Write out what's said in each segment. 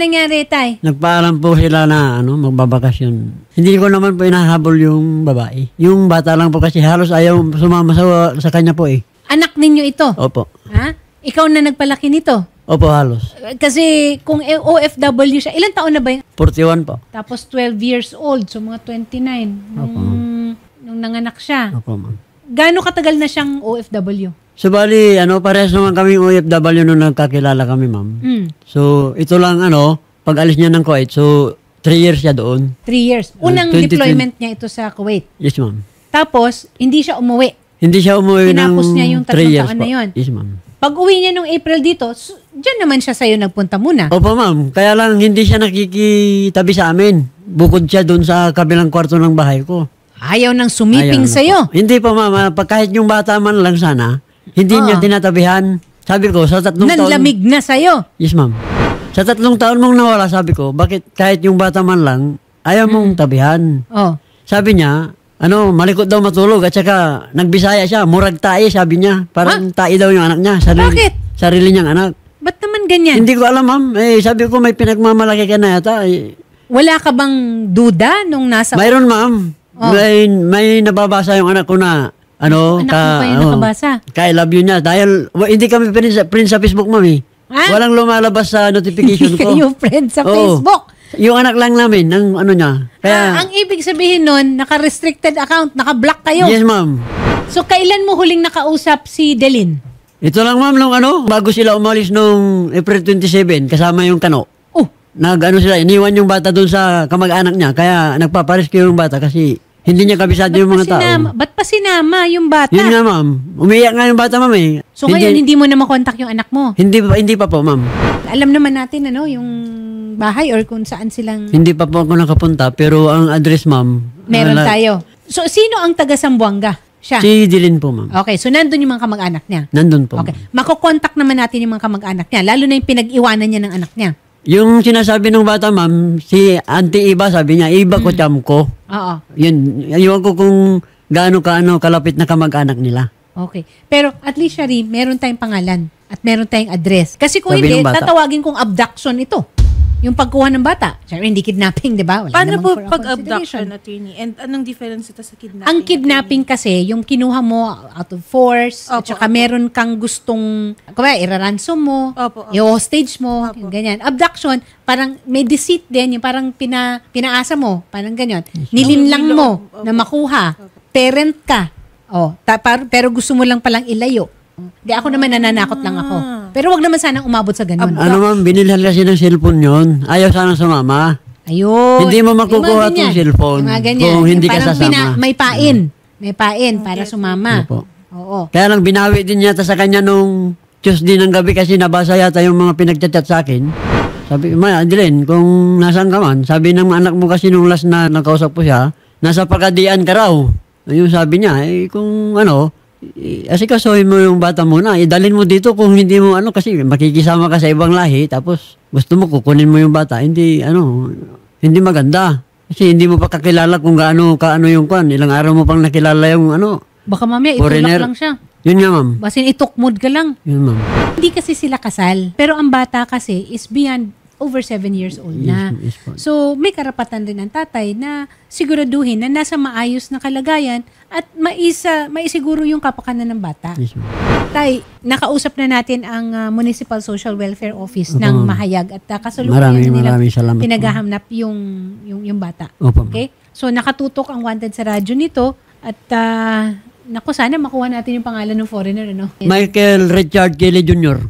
nangyari, Tay? Nagpaalam po sila na magbabakasyon. Hindi ko naman po inahabol yung babae. Yung bata lang po kasi halos ayaw sumama sa kanya po eh. Anak ninyo ito? Opo. Ha? Ikaw na nagpalaki nito? Opo, halos. Kasi kung OFW siya, ilan taon na ba yun? 41 po. Tapos 12 years old, so mga 29. Opo. Nung nanganak siya. Opo, ma'am. Gaano katagal na siyang OFW? So, bali, parehas naman kaming OFW nung nagkakilala kami, ma'am. So, ito lang, pag alis niya ng Kuwait, so, 3 years siya doon. 3 years. Unang deployment niya ito sa Kuwait. Yes, ma'am. Tapos, hindi siya umuwi. Hindi siya umuwi Tinapos ng niya yung 3 tatlong years taon na yun. Yes, ma'am. Pag uwi niya nung April dito, dyan naman siya sa'yo nagpunta muna. Opo, ma'am. Kaya lang, hindi siya nakikitabi sa amin. Bukod siya doon sa kabilang kwarto ng bahay ko. Ayaw nang sumiping sa'yo. Hindi po, ma'am. Kahit yung bata man lang sana, hindi niya tinatabihan. Sabi ko, sa 3 taon... Nanlamig na sa'yo. Yes, ma'am. Sa 3 taon mong nawala, sabi ko, bakit kahit yung bata man lang, ayaw mong tabihan? Oh. Sabi niya, malikot daw matulog at saka nagbisaya siya, murag tae, sabi niya. Parang tae daw yung anak niya. Bakit? Sarili niyang anak. Ba't naman ganyan? Hindi ko alam, ma'am. Sabi ko, may pinagmamalaki ka na yata. Wala ka bang duda nung nasa... Mayroon, ma'am. Oh. May nababasa yung anak ko na, anak mo pa yung nakabasa? I love you niya. Dahil, hindi kami friends sa Facebook, ma'am eh. Walang lumalabas sa notification ko. Hindi kayo friends sa Facebook? Yung anak lang namin, ng niya. Kaya, ang ibig sabihin nun, naka-restricted account, naka-block kayo. Yes, ma'am. So, kailan mo huling nakausap si Delin? Ito lang, ma'am, bago sila umalis nung April 27, kasama yung kano. Oh. Sila, iniwan yung bata doon sa kamag-anak niya, kaya nagpaparescue yung bata kasi hindi niya kabisado yung mga tao. Ba't pa sinama yung bata? Yun nga, ma'am. Umiyak nga yung bata, ma'am eh. So, ngayon hindi mo na makontak yung anak mo? Hindi pa po, ma'am. Alam naman natin, yung bahay or kung saan silang... Hindi pa po ako nakapunta, pero ang address, ma'am... Meron tayo. So, sino ang taga Sambuanga? Siya? Si Dilin po, ma'am. Okay, so nandun yung mga kamag-anak niya? Nandun po. Okay. Makokontak naman natin yung mga kamag-anak niya, lalo na yung pinag-iwanan niya ng anak niya. Yung sinasabi ng bata, ma'am, si Auntie Iba, sabi niya, Iba ko, cham ko. Oo. Yun, ayun ko kung gaano kalapit na kamag-anak nila. Okay. Pero at least, Shari, meron tayong pangalan at meron tayong address. Kasi kung Sabi hindi, ng bata, tatawagin kong abduction ito. Yung pagkuha ng bata. Siyempre, hindi kidnapping, di ba? Wala paano po for pag-abduction, attorney? And anong difference ito sa kidnapping? Ang kidnapping kasi, yung kinuha mo out of force, at saka meron kang gustong, iraransom mo, i-hostage mo, ganyan. Abduction, parang may deceit din, yung parang pinaasa mo, parang ganyan. Nilinlang mo na makuha. Parent ka. Pero gusto mo lang palang ilayo. Di ako naman nananakot lang ako. Pero wag naman sanang umabot sa ganun. Ma'am, binilhan kasi ng cellphone yun. Ayaw sanang sumama. Ayun. Hindi mo makukuha itong cellphone kung hindi ka sasama. May pain. May pain para sumama. Oo. Kaya lang binawi din yata sa kanya nung Tuesday ng gabi kasi nabasa yata yung mga pinagchat-chat sa akin. Sabi, Adeline, kung nasaan ka man, sabi ng anak mo kasi nung last na nakausap ko siya, nasa Pagadian ka raw. Yung sabi niya, kung asikasuhin mo yung bata muna, idalin mo dito kung hindi mo kasi makikisama ka sa ibang lahi, tapos gusto mo kukunin mo yung bata, hindi maganda. Kasi hindi mo pa kakilala kung kaano yung kwan, ilang araw mo pang nakilala yung baka mamaya itulak lang siya. Yun nga, ma'am. Basin itukmod ka lang. Yun, ma'am. Hindi kasi sila kasal, pero ang bata kasi is beyond over 7 years old na. Yes, so, may karapatan rin ang tatay na siguraduhin na nasa maayos na kalagayan at maisiguro yung kapakanan ng bata. Yes, Tay, nakausap na natin ang Municipal Social Welfare Office ng Mahayag at kasalukuyan maraming salamat pinaghahanap yung bata. Opo, okay? So, nakatutok ang wanted sa radyo nito at sana makuha natin yung pangalan ng foreigner, Michael Richard Kelly Jr.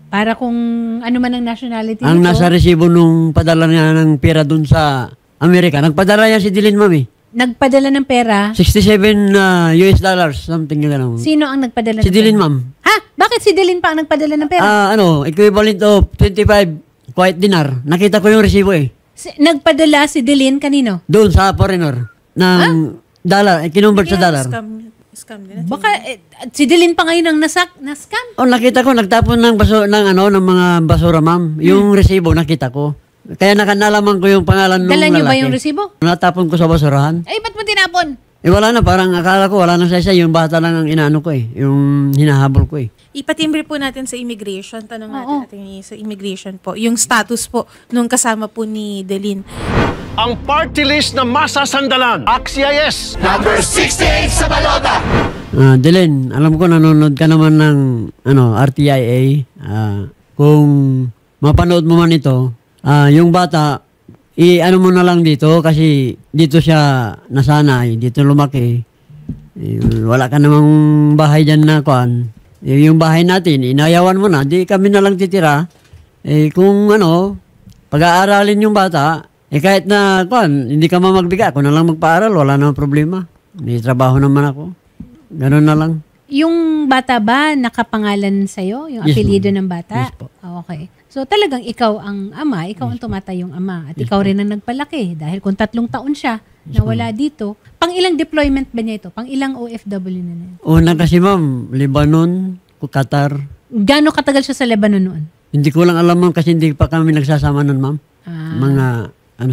Para kung ano man ang nationality ang nito. nasa resibo nung padala niya ng pera dun sa Amerika. Nagpadala yan si Dilin, mami. Nagpadala ng pera? 67 US dollars, something like that. Sino ang nagpadala si Dilin, ma'am. Ha? Bakit si Dilin pa ang nagpadala ng pera? Equivalent of 25 Kuwait dinar. Nakita ko yung resibo eh. Nagpadala si Dilin kanino? Doon sa foreigner. Ng dollar. Kinumbert sa dollar. Scam din. Baka si Dilin pa ngayon ang na-scam? Nakita ko nagtapon ng mga basura, ma'am. Yung resibo nakita ko. Kaya nalaman ko yung pangalan ng lalaki. Dala niyo ba yung resibo? Natapon ko sa basurahan. Ba't mo tinapon? wala na, parang akala ko wala na sa isa, yung bata lang ang inaano ko yung hinahabol ko Ipatimbre po natin sa immigration. Tanong natin sa immigration po. Yung status po nung kasama po ni Delin. Ang party list na masasandalan. AXIS! Number 68 sa balota. Dylan, alam ko nanonood ka naman ng RTIA. Kung mapanood mo man ito, yung bata, ano mo na lang dito kasi dito siya nasanay, dito lumaki. Wala ka namang bahay dyan na kuan. Yung bahay natin, inayawan mo na, di kami na lang titira. Kung pag-aaralin yung bata, kahit na kuan, hindi ka magbigay, ako na lang magpaaral, wala namang problema. May trabaho naman ako. Ganun na lang. Yung bata ba nakapangalan sa'yo? Yung Yes, apelyido ma'am. ng bata? Yes po. Okay. So talagang ikaw ang ama, ikaw ang tumatayong ama. At ikaw rin ang nagpalaki. Dahil kung 3 taon siya na wala dito, pang ilang deployment ba niya ito? Pang ilang OFW na yun? Una kasi ma'am, Lebanon, Qatar. Gano'ng katagal siya sa Lebanon noon? Hindi ko lang alam ma'am kasi hindi pa kami nagsasama nun ma'am. Mga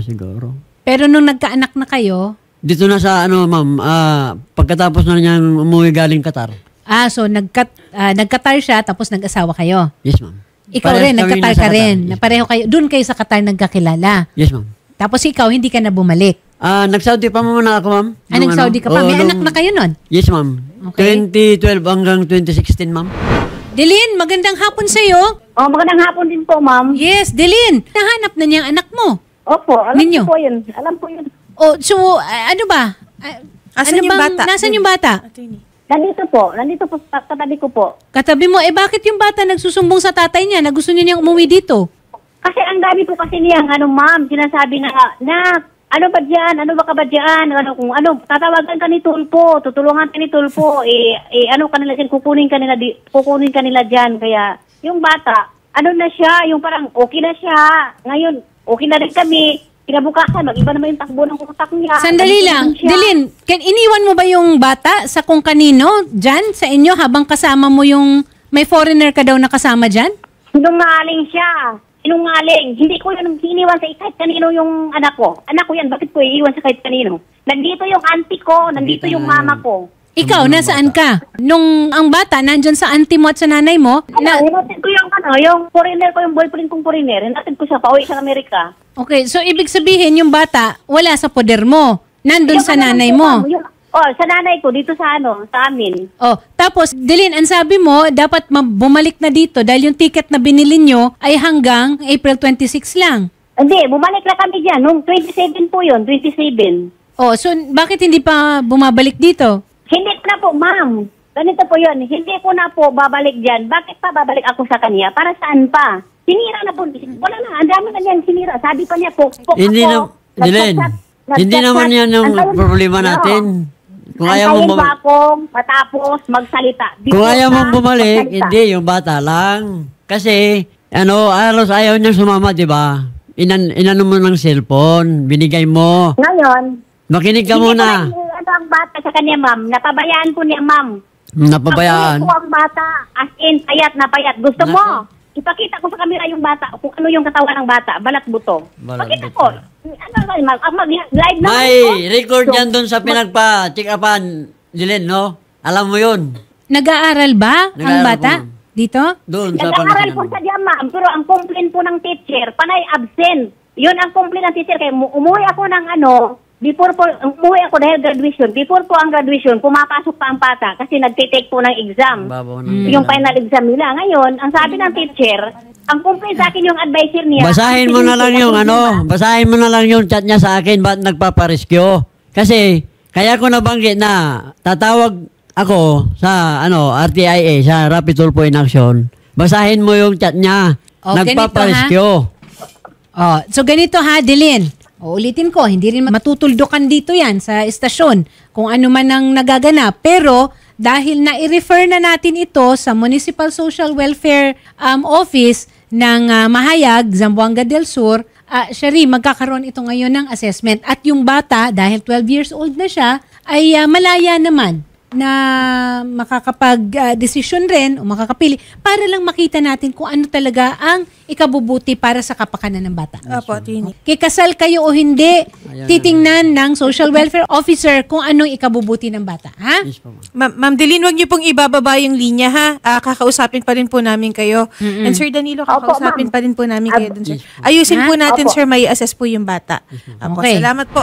siguro. Pero nung nagkaanak na kayo, Dito na sa ma'am, pagkatapos na niyang umuwi galing Qatar. so nagkatar siya tapos nag-asawa kayo. Yes ma'am. Ikaw Parehas rin, kami nagkatar nasa ka Qatar. rin. Yes, Na pareho kayo, doon kayo sa Qatar nagkakilala. Yes ma'am. Tapos ikaw, hindi ka na bumalik. Nag-Saudi pa muna ako ma'am. Nag-Saudi ka pa. May anak na kayo nun? Yes ma'am. Okay. 2012 hanggang 2016 ma'am. Delin, magandang hapon sa'yo. Magandang hapon din po, ma'am. Yes, Delin. Nahanap na niya ang anak mo. Opo, alam Ninyo? ko po yun. Alam ko yun. So, ano ba? Asan yung bata? Nasaan yung bata? Attorney. Nandito po, katabi ko po. Katabi mo, bakit yung bata nagsusumbong sa tatay niya na gusto niya niyang umuwi dito? Kasi ang dami po kasi niyang, ma'am, sinasabi na, ano ba dyan? Ano ba ka ba dyan? Tatawagan ka ni Tulpo, tutulungan ka ni Tulpo, kanila dyan, kukunin kanila dyan. Kaya, yung bata, na siya, yung parang okay na siya. Ngayon, okay na rin kami. Kinabukasan, mag-iba naman yung takbo ng utak niya. Sandali lang. Delin, iniwan mo ba yung bata sa kung kanino dyan sa inyo habang kasama mo yung may foreigner ka daw na kasama dyan? Sinungaling siya. Sinungaling. Hindi ko yun iniwan sa kahit kanino yung anak ko. Anak ko yan, bakit ko iiwan sa kahit kanino? Nandito yung auntie ko, nandito yung mama ko. Ikaw, nasaan ka? Nung ang bata nandyan sa auntie mo at sa nanay mo, Hinatid ko yung foreigner ko, yung boyfriend kong foreigner. Hinatid ko siya, pauwi sa Amerika. okay, so ibig sabihin yung bata wala sa poder mo. Nandun sa nanay mo. Sa nanay ko, dito sa amin. Tapos, Delin, ang sabi mo, dapat bumalik na dito dahil yung ticket na binili nyo ay hanggang April 26 lang. Hindi, bumalik na kami dyan. Nung 27 po yun, 27. So bakit hindi pa bumabalik dito? Hindi ko na po, ma'am. Ganito po yun. Hindi ko na po babalik dyan. Bakit pa babalik ako sa kanya? Para saan pa? Sinira na po. Wala na. Ang dami na niyan sinira. Sabi pa niya, pok Hindi ako. na, Dylan, hindi naman yan yung problema natin. Kung ayaw mo ba akong matapos magsalita? Kung ayaw mong bumalik, hindi, yung bata lang. Kasi, halos ayaw niyang sumama, di ba? Inano mo ng cellphone, binigay mo. Ngayon, Makinig ka muna. Hindi ko na ang bata sa kanya, ma'am. Napabayaan ko niya, ma'am. Napabayaan. Ako ang bata. As in, payat na payat. Gusto mo? Ipakita ko sa kamera yung bata. Kung ano yung katawan ng bata. Balat buto. Balat Pakita buto. ko. Mag-live naman May ko. record yan doon sa pinagpa-check upan, Dylan, no? Alam mo yun. Nag-aaral ba ang Nag-aaral bata? po, ma'am. Dito? Doon sa Nag-aaral po Pangasinan. sa diyan, ma'am. Pero ang complaint po ng teacher, panay absent. Yun ang complaint ng teacher. Kaya umuwi ako ng umuwi ako dahil graduation. Before po ang graduation, pumapasok pa ang bata kasi nagtitake po ng exam. Babaw ng Yung final exam nila. Ngayon, ang sabi ng teacher, ang complaint sa akin yung advisor niya. Basahin mo na lang yung basahin mo na lang yung chat niya sa akin ba't nagpaparescue. Kasi, kaya ko nabanggit na tatawag ako sa RTIA, sa Rapid Tulpo in Action. Basahin mo yung chat niya. Nagpaparescue. So ganito ha, Delin. Ulitin ko, hindi rin matutuldukan dito yan sa estasyon kung ano man ang nagaganap. Pero dahil na-refer na natin ito sa Municipal Social Welfare Office ng Mahayag, Zamboanga del Sur, Shari, magkakaroon ito ngayon ng assessment. At yung bata, dahil 12 years old na siya, ay malaya naman na makakapag-desisyon rin o makakapili para lang makita natin kung ano talaga ang ikabubuti para sa kapakanan ng bata. Opo, attorney. Kikasal kayo o hindi, titingnan ng social welfare officer kung anong ikabubuti ng bata. Ha? Yes po, ma'am. Ma'am Deline, wag niyo pong ibababa yung linya ha. Kakausapin pa rin po namin kayo. And Sir Danilo, kakausapin pa rin po namin kayo dun, sir. Ayusin po natin, sir, may assess po yung bata. Opo, Okay. salamat po.